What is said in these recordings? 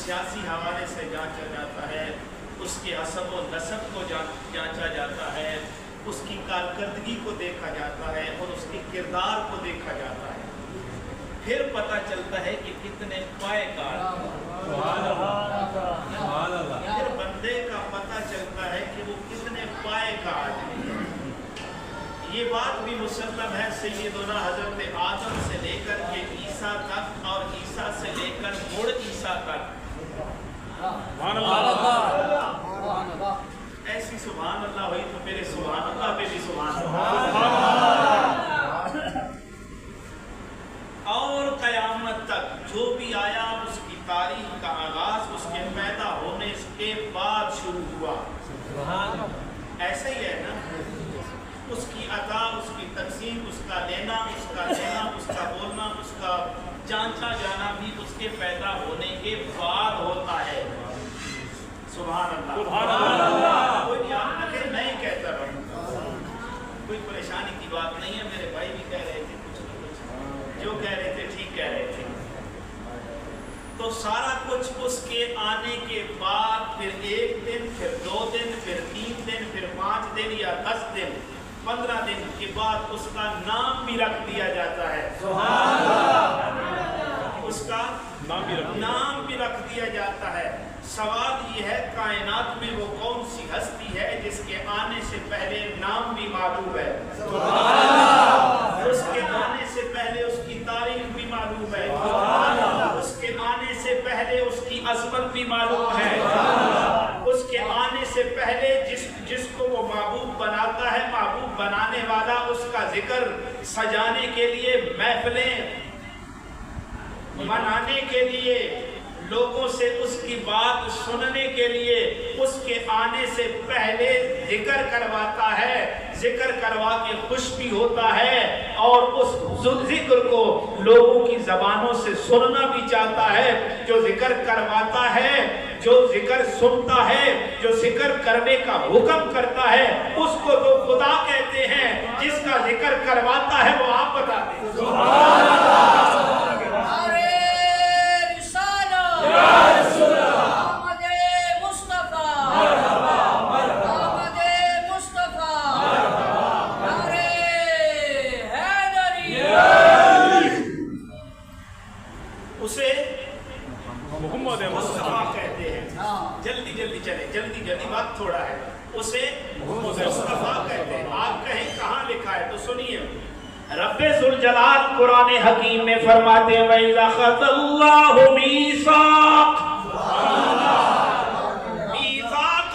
سیاسی حوالے سے جانچا جاتا ہے، اس کے حسب و نسب کو جانچا جاتا ہے، اس کی کارکردگی کو دیکھا جاتا ہے اور اس کے کردار کو دیکھا جاتا ہے. پھر پتہ چلتا ہے کہ کتنے پائے کار. پھر بندے کا پتہ چلتا ہے کہ وہ کتنے پائے کار ہے. یہ بات بھی مسلم ہے سیدنا حضرت آدم سے لے کر کے عیسیٰ تک اور عیسیٰ سے لے کر مڑ عیسیٰ تک. ایسی سبحان اللہ ہوئی تو میرے سبحان اللہ پہ بھی سبحان اللہ. اور قیامت تک جو بھی آیا اس کی تاریخ کا آغاز اس کے پیدا ہونے کے بعد شروع ہوا. ایسا ہی ہے نا، اس کی عطا، اس کی تقسیم، اس کا لینا، اس کا دینا، اس کا بولنا، اس کا جانچا جانا بھی اس کے پیدا ہونے کے بعد ہوتا ہے. سبحان اللہ، سبحان اللہ. کوئی یاد رکھے، میں ہی کہتا رہا، کوئی پریشانی کی بات نہیں ہے. میرے بھائی بھی کہہ رہے تھے کچھ نہ کچھ، جو کہہ رہے تھے ٹھیک کہہ رہے تھے. تو سارا کچھ اس کے آنے کے بعد پھر 1 دن، پھر 2 دن، پھر 3 دن، پھر 5 دن یا 10 دن، 15 دن کے بعد اس کا نام بھی رکھ دیا جاتا ہے. سبحان اللہ. اس کا نام بھی رکھ دیا جاتا ہے. سوال یہ ہے کائنات میں وہ کون سی ہستی ہے جس کے آنے سے پہلے نام بھی معلوم ہے؟ سبحان اللہ. اس کے آنے سے پہلے اس کی تاریخ بھی معلوم ہے. سبحان اللہ. اس کے آنے سے پہلے اس کی عظمت بھی معلوم ہے. اس کے آنے سے پہلے جس کو وہ محبوب بناتا ہے، محبوب بنانے والا اس کا ذکر سجانے کے لیے، محفلیں منانے کے لیے، لوگوں سے اس کی بات سننے کے لیے اس کے آنے سے پہلے ذکر کرواتا ہے. ذکر کروا کے خوش بھی ہوتا ہے اور اس ذکر کو لوگوں کی زبانوں سے سننا بھی چاہتا ہے. جو ذکر کرواتا ہے، جو ذکر سنتا ہے، جو ذکر کرنے کا حکم کرتا ہے، اس کو تو خدا کہتے ہیں. جس کا ذکر کرواتا ہے وہ آپ بتا دیں. سبحان اللہ. جلدی بات تھوڑا ہے. اسے مصطفیٰ کہتے ہیں. آپ کہیں کہاں لکھا ہے تو سنیے. رب ذوالجلال قرآن حکیم میں فرماتے ہیں وَإِذَا أَخَذَ اللَّهُ مِيثَاقَ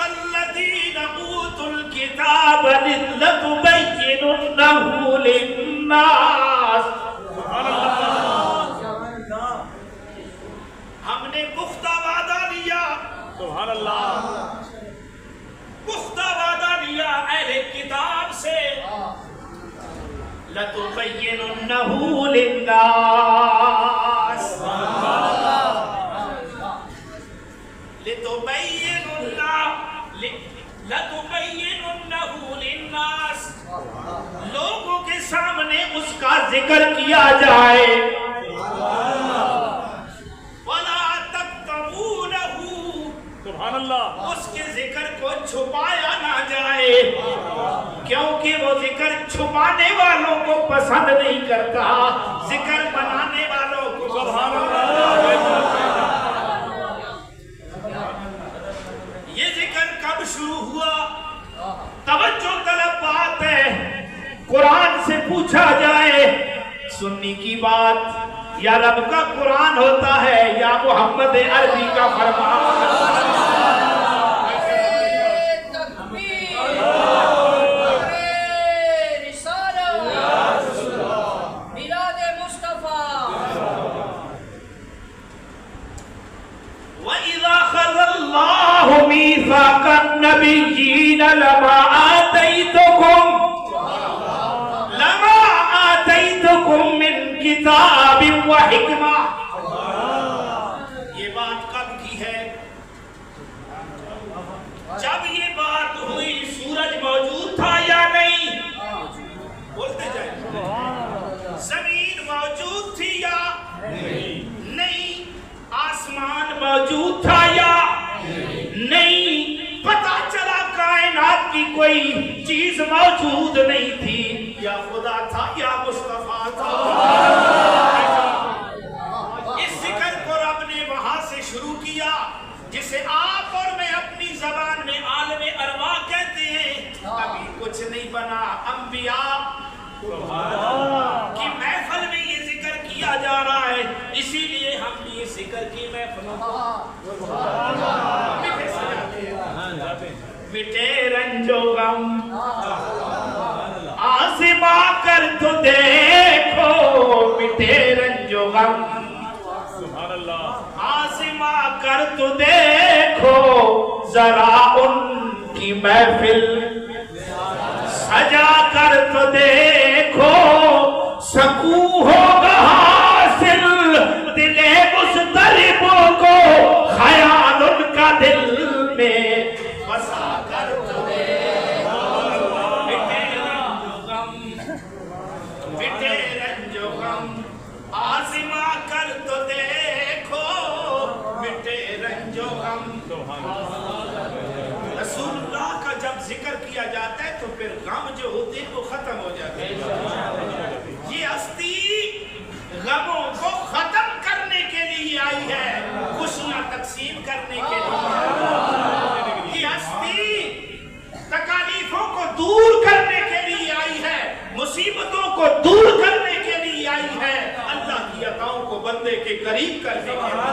الَّذِينَ أُوتُوا الْكِتَابَ لَتُبَيِّنُنَّهُ لِلنَّاسِ. ہم نے پختہ وعدہ لیا. سبحان اللہ. پختہ وعدہ لیا اہل کتاب سے. لَتُبَيِّنُنَّهُ لِلنَّاسِ. لَتُبَيِّنُنَّهُ لِلنَّاسِ. لوگوں کے سامنے اس کا ذکر کیا جائے. سبحان اللہ. اس کے ذکر کو چھپایا نہ جائے کیونکہ وہ ذکر چھپانے والوں کو پسند نہیں کرتا، ذکر بنانے والوں کو. سبحان اللہ. یہ ذکر کب شروع ہوا؟ توجہ طلب بات ہے. قرآن سے پوچھا جائے سنی کی بات یا رب کا قرآن ہوتا ہے یا محمد عربی کا فرمان؟ ميثاق النبيين لما آتيتكم من كتاب وحكمة. یہ بات کب کی ہے؟ جب یہ بات ہوئی سورج موجود تھا یا نہیں؟ بولتے جائیں. زمین موجود تھی یا نہیں؟ آسمان موجود تھا कोई चीज मौजूद नहीं थी, या खुदा था या मुस्तफा था। इस जिक्र को रब ने वहां से शुरू किया जिसे आप और मैं अपनी जबान में आलमे अरवा कहते हैं। अभी कुछ नहीं बना, अंबिया की महफिल में ये जिक्र किया जा रहा है, इसीलिए हम ये जिक्र की महफिलों को मिटे रंजो गम आज़मा कर तो देखो, मिटे रंजो गम आज़मा कर तो देखो, जरा उनकी महफिल सजा कर तो देखो, सकू होगा हासिल दिले मुस्तरिबों को, ख्याल उनका दिल में बसा कर तो देखो, मिटे रंजो गम आज़मा कर तो देखो, मिटे रंजो गम। रसूलुल्लाह का जब जिक्र किया जाता है तो फिर गम जो होते हैं वो खत्म हो जाते हैं। ये हस्ती गमों को खत्म करने के लिए आई है, खुशियां तकसीम करने के लिए। ये हस्ती तकालीफों को दूर करने के लिए आई है, मुसीबतों को दूर करने के लिए आई है, अल्लाह की अताओं को बंदे के करीब करने के लिए।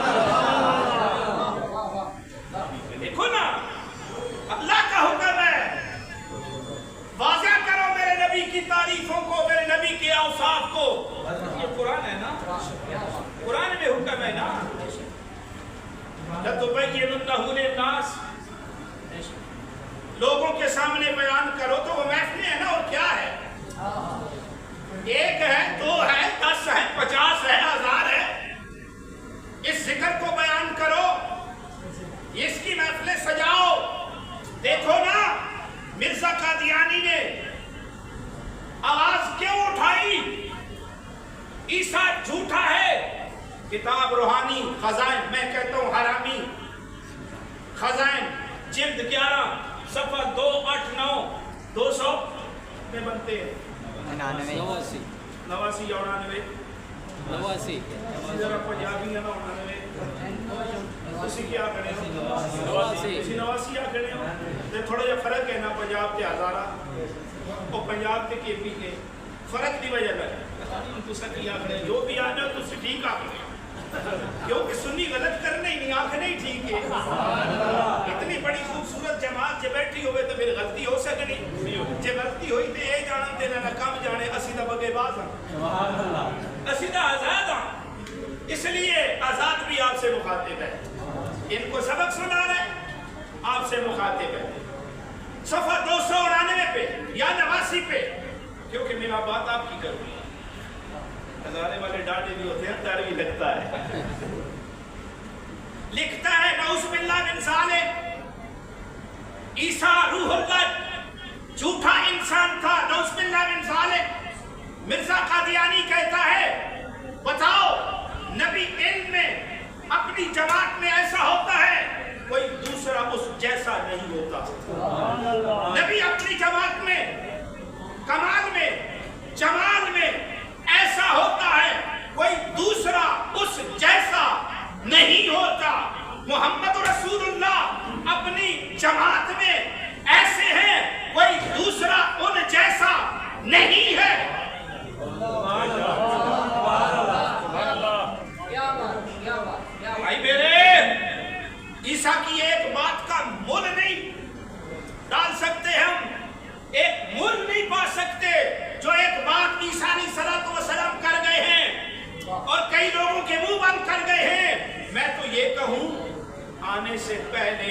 देखो ना, अल्लाह का हुक्म है, वाज़ेह करो मेरे नबी की तारीफों को, मेरे नबी के औसाफ को। ये कुरान है ना, कुरान में हुक्म है ना, लतुबय्यिनुन्नहु लिन्नास, लोगों के सामने बयान करो। तो वो महफिल है ना, और क्या है? एक है, दो है, 10 है, 50 है, 1000 है, इस जिक्र को बयान करो, इसकी महफिलें सजाओ। देखो ना, मिर्जा कादियानी ने आवाज क्यों उठाई? ईसा झूठा है, किताब रूहानी खजाइन, मैं कहता हूं हरामी खजाइन, जिल्द 11 सफा 289 200 में बनते हैं 89 89 या 89 जरा पंजाबी है ना 89 ਤੁਸੀਂ ਕੀ ਆਖਣੇ ਹੋ? ਤੁਸੀਂ 89 ਆਖਣੇ ਹੋ ਤੇ ਥੋੜਾ ਜਿਹਾ ਫਰਕ ਹੈ ਨਾ ਪੰਜਾਬ ਤੇ ਹਜ਼ਾਰਾ, ਉਹ ਪੰਜਾਬ ਤੇ ਕੇਪੀ ਕੇ फर्क की वजह है। तुसा की आखने जो भी आ जाओ तुसी ठीक आखने, क्योंकि सुन्नी गलत करने ही नहीं, आखने ही ठीक है। इतनी बड़ी खूबसूरत जमात जे बैठी होवे तो फिर गलती हो सकनी, जे गलती हुई तो ये जानन देना ना कम जाने, असी दा बगेबाज हां, असी दा आजाद हां, इसलिए आजाद भी आपसे मुखातिब है, इनको सबक सुना रहे आपसे मुखातिब है। सफा 299 पे या 89 पे, क्योंकि मेरा बात आपकी करूंगी, हजारे वाले डांटे भी होते हैं, डर भी लगता है। लिखता है नऊज़ुबिल्लाह मिन ज़ालिक, ईसा रूहुल्लाह झूठा इंसान था, नऊज़ुबिल्लाह मिन ज़ालिक। मिर्जा कादियानी कहता है बताओ नबी इल्म में अपनी जमात में ऐसा होता है, कोई दूसरा उस जैसा नहीं होता। नबी अपनी जमात में कमाल में जमाल में ऐसा होता है, कोई दूसरा उस जैसा नहीं होता। मोहम्मद रसूलुल्लाह अपनी जमात में ऐसे हैं, कोई दूसरा उन जैसा नहीं है। भाई मेरे, ईसा की एक बात का मोल नहीं डाल सकते हम, एक मूल नहीं पा सकते जो एक बात ईसा अलैहिस्सलाम कर गए हैं और कई लोगों के मुंह बंद कर गए हैं। मैं तो ये कहूं, आने से पहले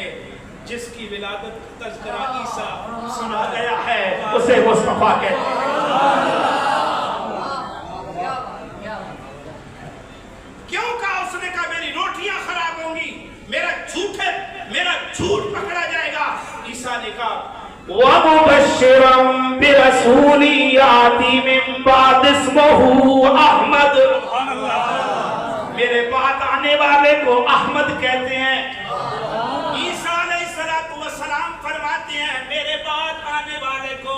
जिसकी विलादत का तज़किरा ईसा सुना गया है उसे मुस्तफा कहते हैं। क्यों कहा उसने? कहा मेरी रोटियां खराब होंगी, मेरा झूठ पकड़ा जाएगा। ईसा ने कहा वमुबश्शिरम बिरसूली याती मिन बाद इस्मुहु अहमद, मेरे बाद आने वाले को अहमद कहते हैं। ईसा अलैहिस्सलाम फरमाते فرماتے ہیں میرے بعد آنے والے کو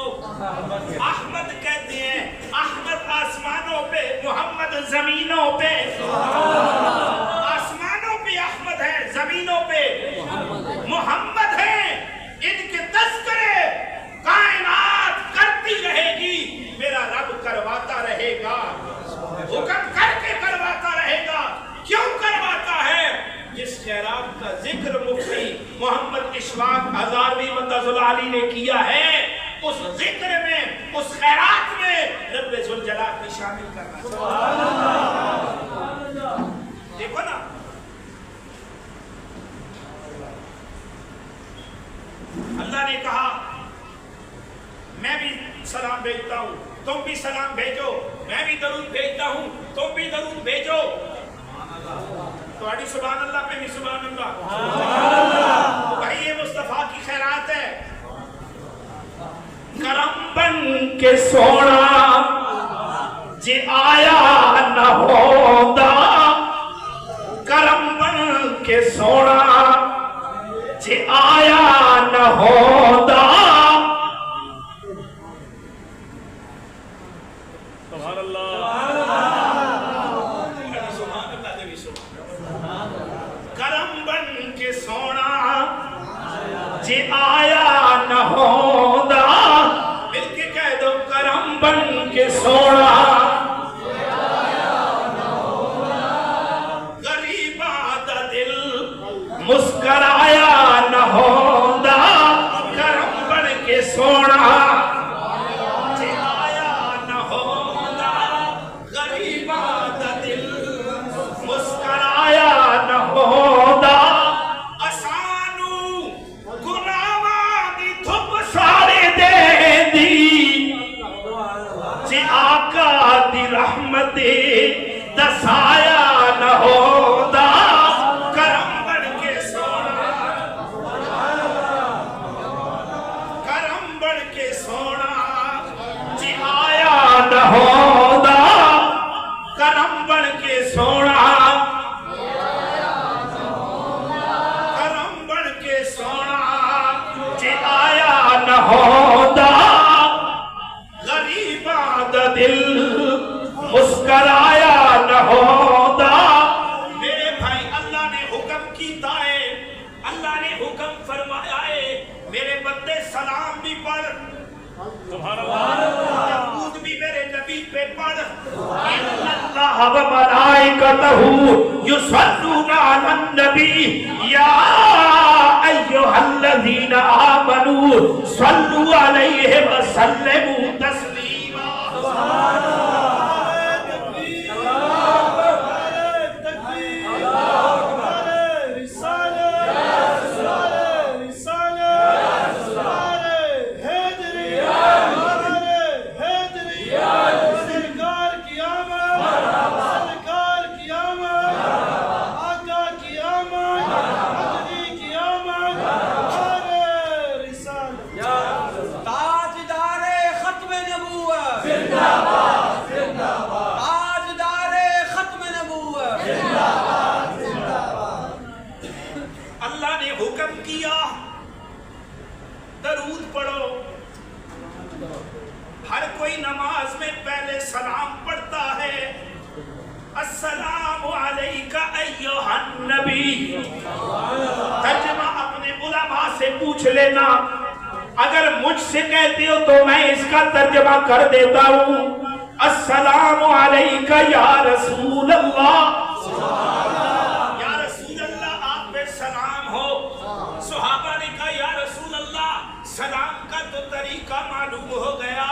احمد کہتے ہیں. احمد آسمانوں پہ، محمد زمینوں پہ. آسمانوں پہ احمد ہے، زمینوں پہ محمد ہے. ان کے تذکرے کائنات کرتی رہے گی، میرا رب کرواتا رہے گا، حکم کر کے کرواتا رہے گا. کیوں کرواتا ہے؟ جس خیرات کا ذکر مفتی محمد اشفاق ہزاروی مدث العالی نے کیا ہے، اس ذکر میں، اس خیرات میں رب ذوالجلال کو شامل کرنا چاہیے. دیکھو نا، اللہ نے کہا میں بھی سلام بھیجتا ہوں، تم بھی سلام بھیجو. میں بھی درود بھیجتا ہوں، تم بھی درود بھیجو. تو اڑی سبحان اللہ پہ بھی سبحان اللہ. تو بھائی یہ مصطفیٰ کی خیرات ہے. کرم بن کے سونا جے آیا نہ ہوندا، کرم بن کے سونا جے آیا نہ ہوندا. سبحان اللہ. کرم بن کے سونا جے آیا نہ ہوندا. مل کے کہہ دو کرم بن کے سونا غریباں دا دل مسکرایا نہ ہوندا. کرم بن کے سونا جے آیا نہ ہوندا، غریباں دا دل مسکرایا نہ ہوندا. اسانو گناہاں دی دھپ سارے دے دی، جے آقا دی رحمت دسایا نہ ہوندا. کرم بن کے سونا، کرم بن کے سونا جے آیا نہ ہوندا. کرم بن کے سونا، کرم بن کے سونا جے آیا نہ ہوندا. غریباں دا دل مسکرایا نہ ہوندا. میرے بھائی اللہ نے حکم کیتا ہے، اللہ نے حکم فرمایا ہے میرے بندے سلام بھی پڑھ، سبحان اللہ، درود بھی میرے نبی پہ پڑھ. ان اللہ و ملائکتہ یصلون علی النبی یا ایھا الذین آمنوا صلوا علیہ وسلموا تسلیما. اللہ نے حکم کیا درود پڑھو. ہر کوئی نماز میں پہلے سلام پڑھتا ہے، السلام علیکہ ایھا النبی. ترجمہ اپنے علماء سے پوچھ لینا، اگر مجھ سے کہتے ہو تو میں اس کا ترجمہ کر دیتا ہوں، السلام علیکہ یا رسول اللہ. یا رسول اللہ آپ پہ سلام ہو. صحابہ نے کہا یا رسول اللہ سلام کا تو طریقہ معلوم ہو گیا،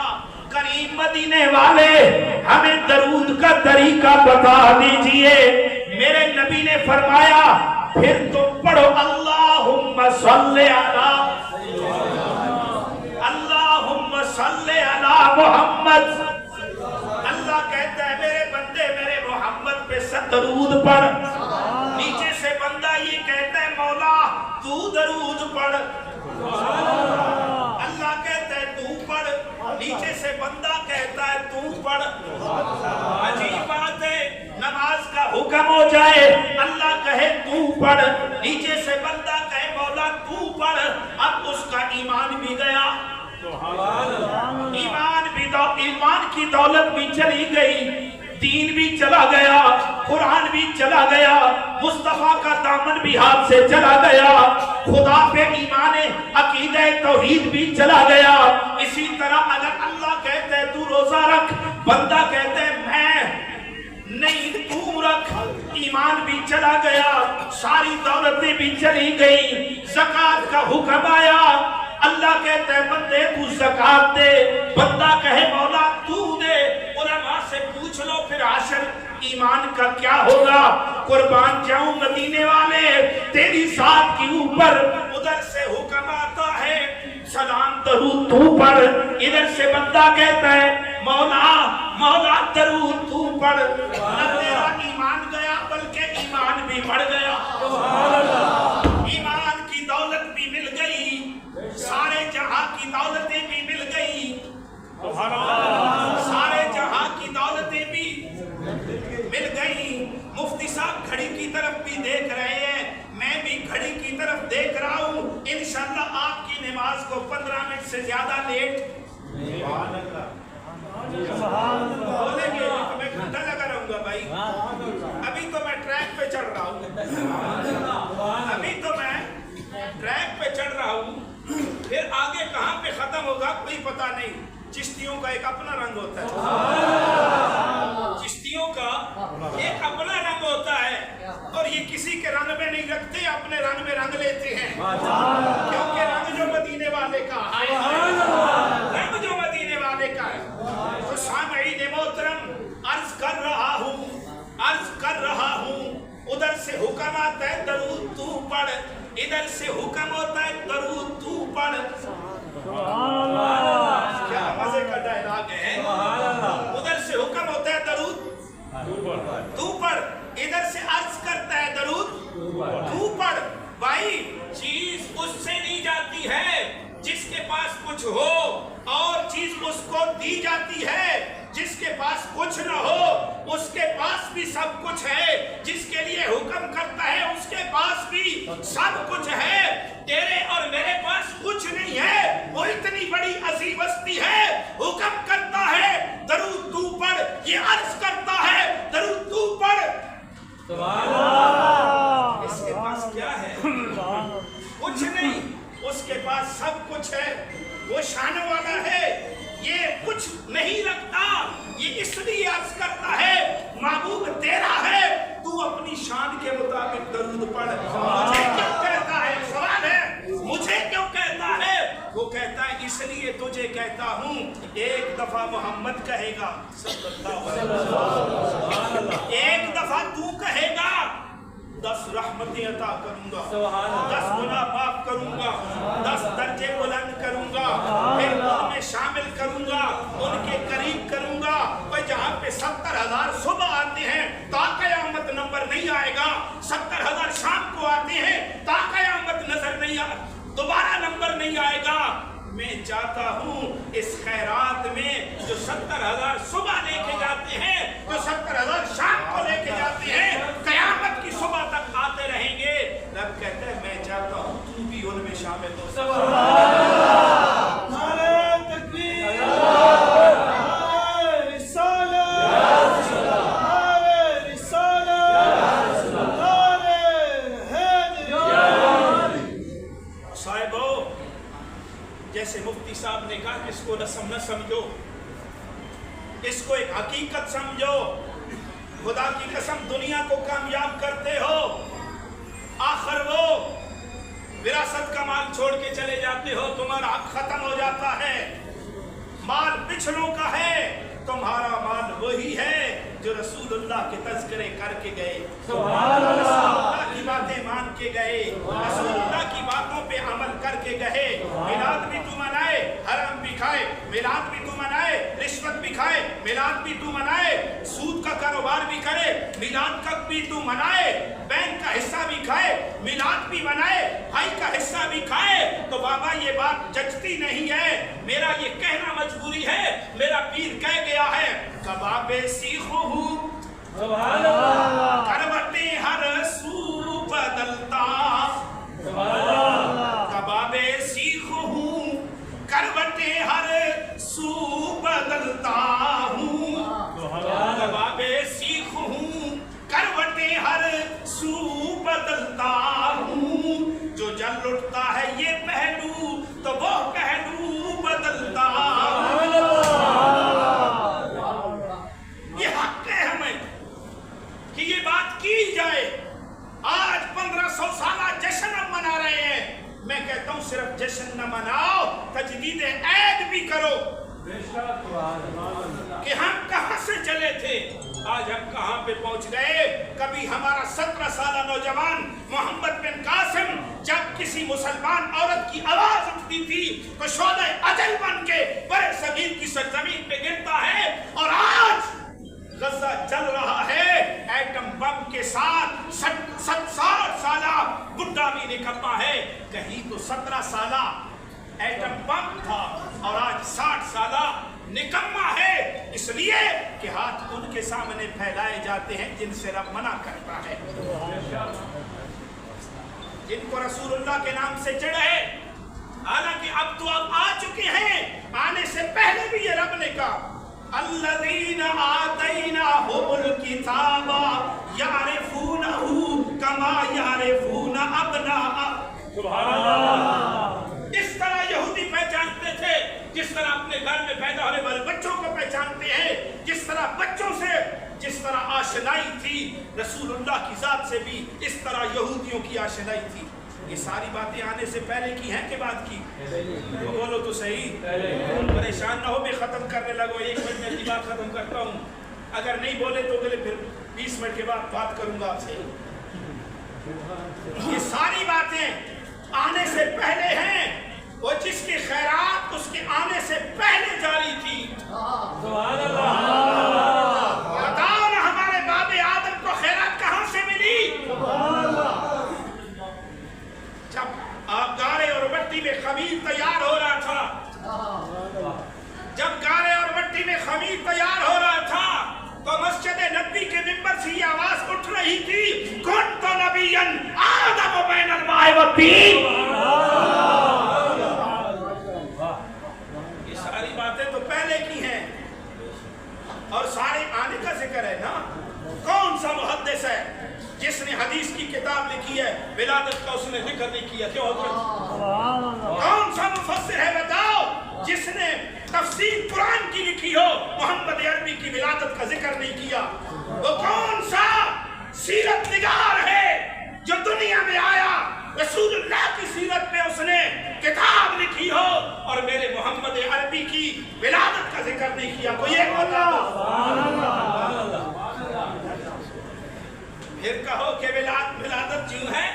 کریم مدینے والے ہمیں درود کا طریقہ بتا دیجئے. میرے نبی نے فرمایا پھر تم پڑھو اللہم صلی علی، اللہم صلی علی محمد. اللہ کہتا ہے میرے بندے میرے محمد پہ درود پڑھ. نیچے سے بندہ یہ کہتا ہے مولا تو درود پڑھ. اللہ کہتا ہے تو پڑھ، نیچے سے بندہ کہتا ہے تو پڑھ. عجیب بات ہے، نماز کا حکم ہو جائے اللہ کہے تو پڑھ، نیچے سے بندہ کہے مولا تو पढ़, अब उसका ईमान भी गया, ईमान की दौलत भी चली गई, दीन भी चला गया, कुरान भी चला गया, मुस्तफा का दामन भी हाथ से चला गया, खुदा पे ईमान अकीदे तौहीद भी चला गया। इसी तरह अगर अल्लाह कहते है तू रोजा रख, बंदा कहते है मैं नहीं तू रख, ईमान भी चला गया, सारी दौलतें भी चली गई, ज़कात का हुक्म आया, अल्लाह कहते हैं बंदे तू ज़कात दे, बंदा कहे मौला तू दे, उलमा से पूछ लो फिर आशर ईमान का क्या होगा। कुर्बान जाऊं मदीने वाले तेरी ज़ात के ऊपर, उधर से हुक्म आता है सलाम दरूद तू पढ़, इधर से बंदा कहता है मौला मौला दरूद तू पढ़, न तेरा ईमान गया बल्कि ईमान भी बढ़ गया, ईमान की दौलत भी मिल गई, सारे जहां की दौलतें भी मिल गई, सारे जहां की दौलतें भी मिल गई। मुफ्ती साहब घड़ी की तरफ भी देख रहे हैं, मैं भी घड़ी की तरफ देख रहा हूं, इंशाअल्लाह आपकी नमाज को 15 मिनट से ज्यादा लेट बोलेंगे तो मैं घंटा लगा रहूंगा भाई। अभी तो मैं ट्रैक पे चढ़ रहा हूं, अभी तो मैं ट्रैक पे चढ़ रहा हूं, फिर आगे कहां पे खत्म होगा कोई पता नहीं। चिश्तियों का एक अपना रंग होता है, चिश्तियों का एक अपना रंग होता है, और ये किसी के रंग में नहीं रखते, अपने रंग में रंग लेते हैं, क्योंकि रंग जो मदीने वाले का है, रंग जो मदीने वाले का है। तो सामईन मोहतरम अर्ज कर रहा हूं, उधर से हुक्म आता है दरूद तू पढ़, इधर से हुक्म होता है दरूद तू पढ़। क्या मजे का डायलॉग है। उधर से हुक्म होता है दरूद तू पढ़, इधर से अर्ज करता है दरूद तू पढ़। भाई चीज उससे ली जाती है जिसके पास कुछ हो, और चीज उसको दी जाती है जिसके पास कुछ न हो। उसके पास भी सब कुछ है, जिसके लिए हुक्म करता है उसके पास भी सब कुछ है। तेरे और मेरे पास कुछ नहीं है, वो इतनी बड़ी अजीम हस्ती है, हुक्म करता है दरूद तू पढ़, ये अर्ज करता है दरूद तू पढ़। इसके पास क्या है? कुछ नहीं, उसके पास सब कुछ है, वो शान वाला है, ये कुछ नहीं रखता, ये इसलिए अर्ज करता है महबूब तेरा है, तू अपनी शान के मुताबिक दरूद पढ़। मुझे क्यों कहता है? सवाल है, मुझे क्यों कहता है? वो कहता है इसलिए तुझे कहता हूँ, एक दफा मोहम्मद कहेगा सल्लल्लाहु अलैहि वसल्लम, एक दफा तू कहेगा 10 रहमतें अता करूंगा, 10 गुनाह माफ करूंगा, 10 दर्जे बुलंद करूंगा, फिर उनमें शामिल करूंगा, उनके करीब करूंगा। और जहाँ पे 70,000 सुबह आते हैं ता क़यामत नंबर नहीं आएगा, 70,000 शाम को आते हैं ता क़यामत नजर नहीं दोबारा नंबर नहीं आएगा। मैं चाहता हूँ इस खैरात में जो 70,000 सुबह लेके जाते हैं, जो 70,000 शाम को लेके जाते हैं, कयामत की सुबह तक आते रहेंगे। रब कहते हैं मैं चाहता हूँ तू भी उनमें शामिल हो। जैसे मुफ्ती साहब ने कहा कि इसको रस्म न समझो, इसको एक हकीकत समझो। खुदा की कसम दुनिया को कामयाब करते हो, आखिर वो विरासत का माल छोड़ के चले जाते हो, तुम्हारा हक खत्म हो जाता है, माल पिछलों का है, तुम्हारा माल वही है जो रसूलुल्लाह के तज़किरे करके गए, रसूलुल्लाह की बातें मान के गए, रसूलुल्लाह की बातों पे अमल करके गए। मिलाद भी तू मनाए, हराम भी खाए, मिलाद भी तू मनाए, रिश्वत भी खाए, मिलाद भी तू मनाए, सूद का कारोबार भी करे, मिलाद का भी तू मनाए, बैंक का हिस्सा भी खाए, मिलाद भी मनाए, भाई का हिस्सा भी खाए, तो बाबा ये बात जचती नहीं है। मेरा ये कहना मजबूरी है, मेरा पीर कह गया है कबाबे सीखो हूँ करवटे हर सू बदलता, कबाबे की जाए। आज 1500 साल जश्न हम मना रहे हैं। मैं कहता हूं सिर्फ जश्न न मनाओ, तजदीद ऐद भी करो कि हम कहां से चले थे, आज हम कहां पे पहुंच गए। कभी हमारा 17 साल नौजवान मोहम्मद बिन कासिम जब किसी मुसलमान औरत की आवाज उठती थी तो शोले अजल बन के बड़े सगीर की सरजमीन पे गिरता है। और आज गजा चल रहा है एटम बम के साथ। 60 साला बुड्ढा भी निकम्मा है, कहीं तो 17 साला एटम बम था और आज 60 साला निकम्मा है। इसलिए कि हाथ उनके सामने फैलाए जाते हैं जिनसे रब मना करता है, जिनको रसूलुल्लाह के नाम से चिढ़ है। हालांकि अब तो अब आ चुके हैं, आने से पहले भी ये रब ने कहा अल्लज़ीना आतैनाहुमुल किताबा यारिफूनहु कमा यारिफूना अब्नाअहुम। सुभान अल्लाह। इस तरह यहूदी पहचानते थे जिस तरह अपने घर में पैदा होने वाले बच्चों को पहचानते हैं, जिस तरह बच्चों से जिस तरह आशनाई थी रसूलुल्लाह की जात से भी इस तरह यहूदियों की आशनाई थी। ये सारी बातें आने से पहले की हैं कि बाद की? तो बोलो तो सही। परेशान ना हो, मैं खत्म करने लगो, 1 मिनट में की बात खत्म करता हूँ। अगर नहीं बोले तो अगले फिर 20 मिनट के बाद बात करूंगा आपसे। ये सारी बातें आने से पहले हैं, वो जिसकी खैरात उसके आने से पहले जारी थी। बताओ ना हमारे बाबे आदम को खैरात कहां से मिली? जब गारे और मट्टी में खमीर तैयार हो रहा था, जब गारे और मट्टी में खमीर तैयार हो रहा था तो मस्जिद नबी के मिंबर से ये आवाज उठ रही थी कुन्तु नबिय्यन आदम बैनल माए व तीन। ये सारी बातें तो पहले की हैं और सारे आने का जिक्र है ना। कौन सा मुहद्दिस है जिसने हदीस की किताब लिखी है विलादत का उसने जिक्र नहीं किया? क्यों? कौन सा मुफस्सिर है बताओ जिसने तफसीर कुरान की लिखी हो मोहम्मद अरबी की विलादत का जिक्र नहीं किया? वो कौन सा सीरत निगार है जो दुनिया में आया रसूलुल्लाह की सीरत में उसने किताब लिखी हो और मेरे मोहम्मद अरबी की विलादत का जिक्र नहीं किया? कोई एक बताओ। फिर कहो कि मिलादत यूं है,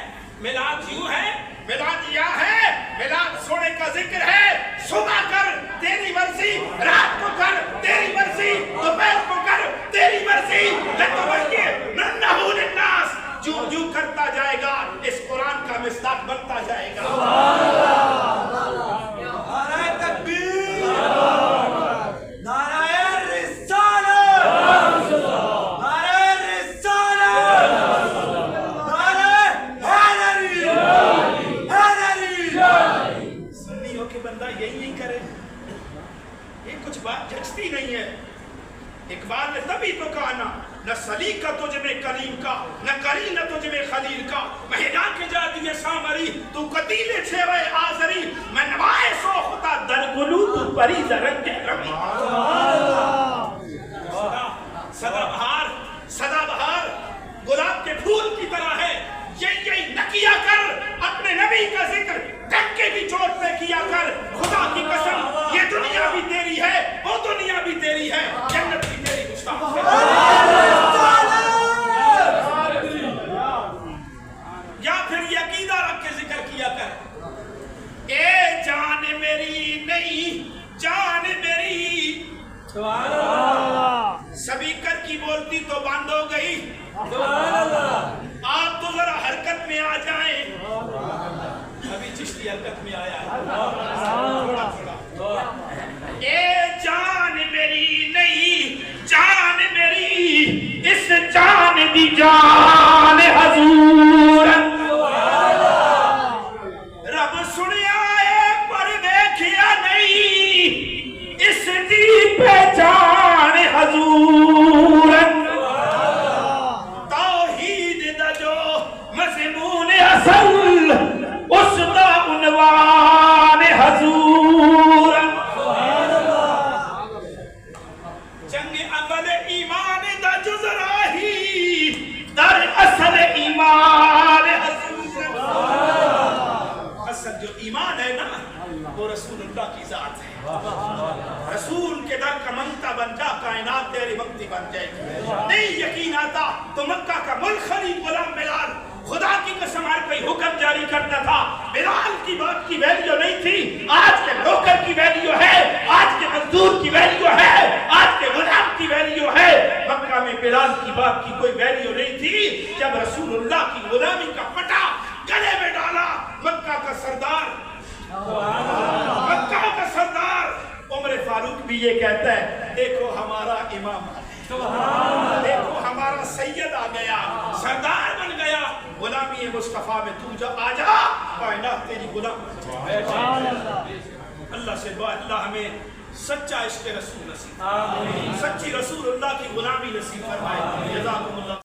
मिलाद यूं है, मिलाद या है, मिलाद सोने का जिक्र है। सुबह कर तेरी मर्जी, रात को कर तेरी मर्जी, दोपहर को कर तेरी मर्जी। नन्नहु लिन्नास, जो करता जाएगा इस कुरान का मिस्दाक बनता जाएगा। नारे तकबीर, नारे रिसालत, नारे रिसालत, नारे हैदरी। सुन्नी हो के बंदा यही नहीं करे, ये कुछ बात जचती नहीं है। इकबाल ने तभी तो कहा ना, न सलीका तुझ में करीम का, न करी न तुझ में खलील का। महिला के जाती है सामरी, तू कतीले छेवे आजरी। मैं नवाए सो खुदा दरगुलू, तू परी दरंगे रमी। सदाबहार गुलाब के फूल की तरह है। यही न किया कर, अपने नबी का जिक्र डंके की चोट पे किया कर। खुदा की कसम, ये दुनिया भी तेरी है, वो दुनिया भी तेरी है, जन्नत भी तेरी। या फिर ये अकीदा रख के जिक्र किया कर, ए जान मेरी नहीं जान मेरी। सभी कर की बोलती तो बंद हो गई। आप तो जरा हरकत में आ जाएं। अभी चिश्ती हरकत में आया है थोड़ा थोड़ा। ए जान मेरी नहीं जान मेरी, इस जान दी जान हजूर। रब सुनिया है पर देखिया नहीं, इस दी पहचान हजूर। तौहीद दा जो मज़मून असल, उसका उन्वान हजूर। जंग अमल ईमान दा जुज़राही, दर اللہ کی ذات ہے. رسول کے در کا منگتا بن جا, کائنات تیری منگتی بن جائے گی. نہیں یقین آتا تو مکہ کا ملک خرید غلام بلال. خدا کی قسم ہر کوئی حکم جاری کرتا تھا, بلال کی بات کی ویلیو نہیں تھی. آج کے نوکر کی ویلیو ہے, آج کے مزدور کی ویلیو ہے, آج کے غلام کی ویلیو ہے. مکہ میں بلال کی بات کی کوئی ویلیو نہیں تھی. جب رسول اللہ کی غلامی کا پٹا گلے میں ڈالا, مکہ کا سردار, مکہ کا سردار عمر فاروق بھی یہ کہتا ہے, دیکھو ہمارا امام آ گیا, دیکھو ہمارا سید آ گیا, سردار بن گیا. غلامی مصطفیٰ میں تو جب آ جا, کائنات تیری غلام. اللہ سے دعا, اللہ ہمیں سچا عشق رسول نصیب, سچی رسول اللہ کی غلامی نصیب فرمائے. جزاکم اللہ.